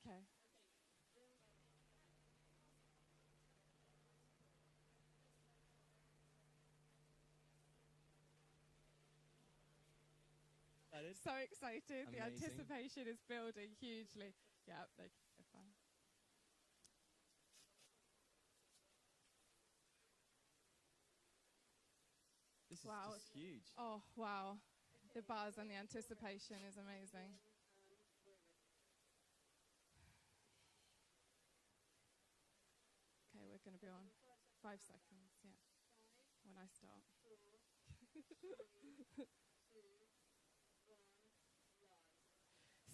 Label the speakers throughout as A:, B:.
A: Okay. So excited.
B: Amazing.
A: The anticipation is building hugely. Yeah, they can go fine.
B: This is
A: Wow.
B: just huge.
A: Oh, wow. The buzz and the anticipation is amazing. Okay, we're going to be on 5 seconds, yeah, when I start.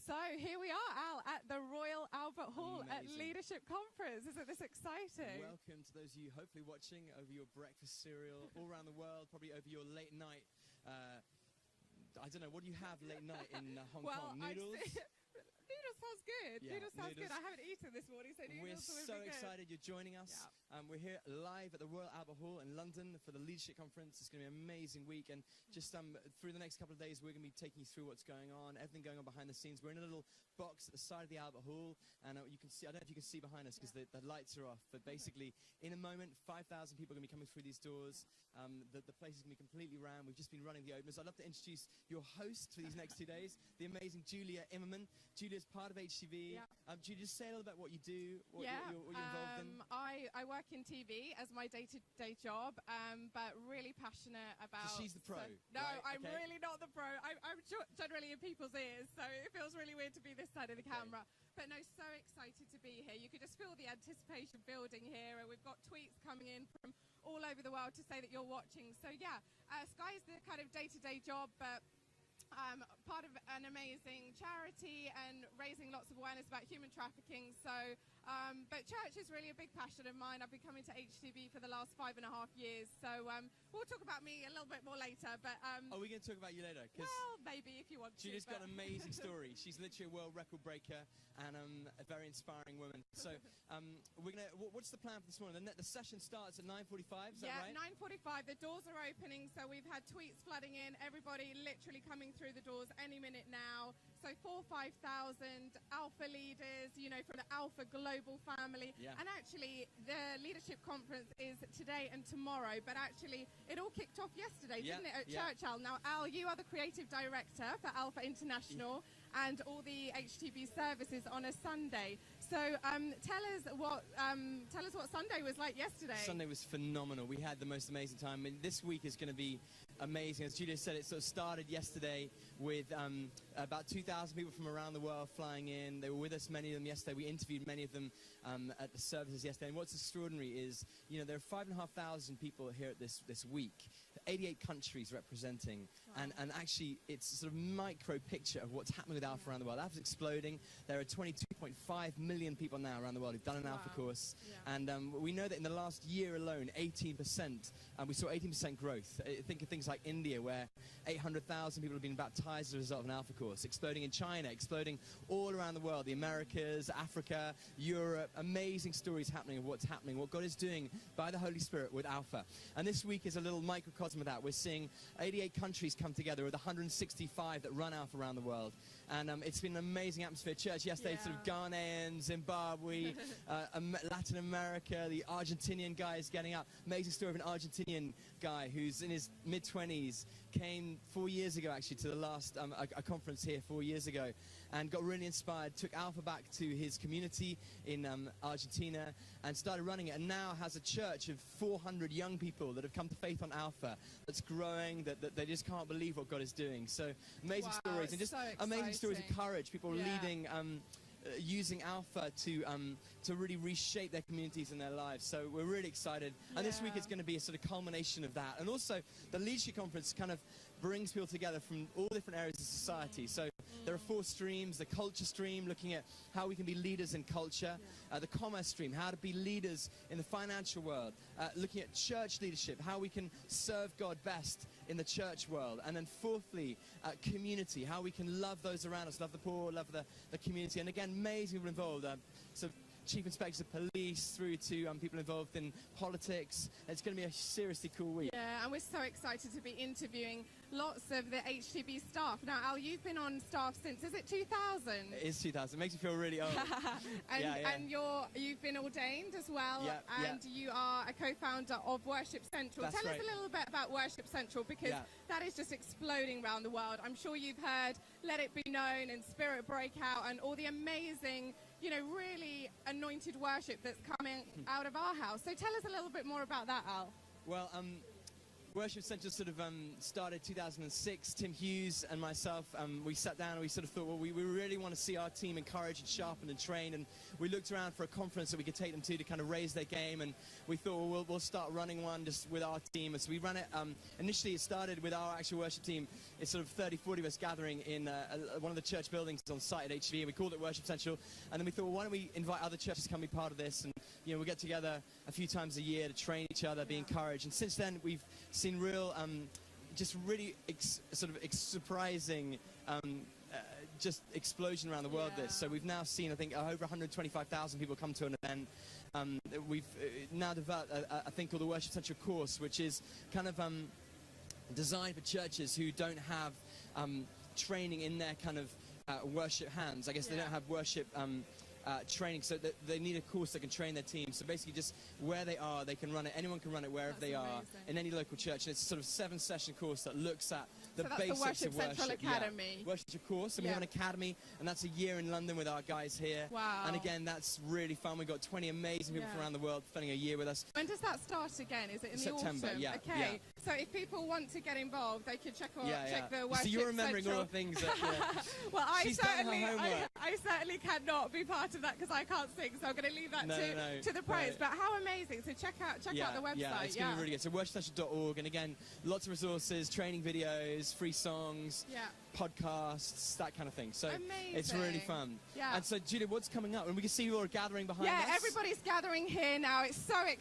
A: So here we are, Al, at the Royal Albert Hall at
B: Amazing.
A: Leadership Conference. Isn't this exciting?
B: Welcome to those of you hopefully watching over your breakfast cereal all around the world, probably over your late night. I don't know, what do you have late night in Hong Kong? Noodles?
A: Noodles sounds good.
B: Yeah,
A: Noodles sounds
B: noodles.
A: good. I haven't eaten this morning, so noodles
B: We're
A: would
B: so
A: be good.
B: excited you're joining us.
A: Yeah.
B: We're here live at the Royal Albert Hall in London for the Leadership Conference. It's going to be an amazing week. And just through the next couple of days, we're going to be taking you through what's going on, everything going on behind the scenes. We're in a little box at the side of the Albert Hall. And you can see, I don't know if you can see behind us because the lights are off. But basically, in a moment, 5,000 people are going to be coming through these doors. The place is going to be completely rammed. We've just been running the openers. I'd love to introduce your host for these next 2 days, the amazing Julia Immerman. Julia's part of HTV.
A: Yeah.
B: Julia, just say a little about what you do, what
A: Yeah,
B: you're involved in.
A: I work in TV as my day-to-day job, but really passionate about...
B: So she's the pro,
A: No,
B: right?
A: I'm
B: Okay.
A: really not the pro. I'm generally in people's ears, so it feels really weird to be this side of the camera. But no, so excited to be here. You could just feel the anticipation building here, and we've got tweets coming in from all over the world to say that you're watching. So yeah, Sky is the kind of day-to-day job, but part of an amazing charity and raising lots of awareness about human trafficking. So, but church is really a big passion of mine. I've been coming to HTB for the last 5.5 years. So we'll talk about me a little bit more later. But
B: Are we going to talk about you later?
A: well, maybe if you want to.
B: Julia's got an amazing story. She's literally a world record breaker and a very inspiring woman. So we're gonna. What's the plan for this morning? The session starts at 9:45. Is that right?
A: 9:45. The doors are opening, so we've had tweets flooding in. Everybody literally coming through the doors any minute now. So 5,000 alpha leaders, you know, from the alpha global family.
B: Yeah.
A: And actually, the leadership conference is today and tomorrow. But actually, it all kicked off yesterday, didn't it, at church, Al? Now, Al, you are the creative director for Alpha International and all the HTB services on a Sunday. So tell us what Sunday was like yesterday.
B: Sunday was phenomenal. We had the most amazing time. I mean, this week is going to be amazing. As Julia said, it sort of started yesterday with about 2,000 people from around the world flying in. They were with us, many of them yesterday. We interviewed many of them at the services yesterday. And what's extraordinary is, you know, there are 5,500 people here at this week, 88 countries representing. Wow. And actually, it's sort of micro picture of what's happening with Alpha around the world. Alpha's exploding. There are 22.5 million people now around the world who've done an Alpha course. Yeah. And we know that in the last year alone, 18%, we saw 18% growth. Think of things like India, where 800,000 people have been baptized as a result of an Alpha course. Exploding in China, exploding all around the world, the Americas, Africa, Europe. Amazing stories happening of what's happening, what God is doing by the Holy Spirit with Alpha. And this week is a little microcosm of that. We're seeing 88 countries come together with 165 that run Alpha around the world. And it's been an amazing atmosphere. Church yesterday, sort of Ghanaian, Zimbabwe, Latin America, the Argentinian guys getting up. Amazing story of an Argentinian guy who's in his mid-20s, came 4 years ago actually to the last a conference here 4 years ago, and got really inspired, took Alpha back to his community in Argentina and started running it, and now has a church of 400 young people that have come to faith on Alpha, that's growing, that they just can't believe what God is doing. So amazing stories, and just
A: so
B: amazing stories of courage, people leading, using Alpha to really reshape their communities and their lives. So we're really excited. And this week is going to be a sort of culmination of that. And also the Leadership Conference kind of brings people together from all different areas of society. So there are 4 streams: the culture stream, looking at how we can be leaders in culture; the commerce stream, how to be leaders in the financial world; looking at church leadership, how we can serve God best in the church world; and then fourthly, community, how we can love those around us, love the poor, love the community. And again, amazing people involved. So chief inspectors of police through to people involved in politics. It's going to be a seriously cool week.
A: Yeah, and we're so excited to be interviewing lots of the HTB staff. Now, Al, you've been on staff since, is it 2000?
B: It is 2000. It makes me feel really old.
A: And you've been ordained as well, and you are a co-founder of Worship Central.
B: That's
A: Tell
B: right.
A: us a little bit about Worship Central, because that is just exploding around the world. I'm sure you've heard Let It Be Known and Spirit Breakout and all the amazing, you know, really anointed worship that's coming out of our house. So tell us a little bit more about that, Al.
B: Well, Worship Central sort of started 2006. Tim Hughes and myself, we sat down and we sort of thought, well, we really want to see our team encouraged and sharpened and trained. And we looked around for a conference that we could take them to kind of raise their game. And we thought, well, we'll start running one just with our team. And so we ran it. Initially, it started with our actual worship team. It's sort of 30, 40 of us gathering in one of the church buildings on site at HV. And we called it Worship Central. And then we thought, well, why don't we invite other churches to come be part of this? And, you know, we get together a few times a year to train each other, be encouraged. And since then, we've seen real, just really surprising just explosion around the world. So we've now seen, I think, over 125,000 people come to an event. We've now developed a thing called the Worship Central course, which is kind of designed for churches who don't have training in their kind of worship hands. I guess they don't have worship training, so that they need a course that can train their team. So basically, just where they are, they can run it. Anyone can run it wherever they are in any local church. And it's a sort of 7-session course that looks at the basics of worship.
A: Central Academy.
B: Worship course, and we have an academy, and that's a year in London with our guys here.
A: Wow!
B: And again, that's really fun. We've got 20 amazing people from around the world spending a year with us.
A: When does that start again? Is it in
B: September,
A: the autumn?
B: yeah.
A: Okay. So if people want to get involved, they can check the Worship
B: So you're remembering
A: Central.
B: all the things that.
A: Well, I
B: I
A: certainly cannot be part of that because I can't sing. So I'm going to leave that to the pros. But how amazing! So check out the website.
B: Yeah, it's going to be really good. So worshipcentral.org, and again, lots of resources, training videos, free songs, podcasts, that kind of thing. So it's really fun. Yeah. And so, Julia, what's coming up? And we can see you all gathering behind us.
A: Yeah, everybody's gathering here now. It's so exciting.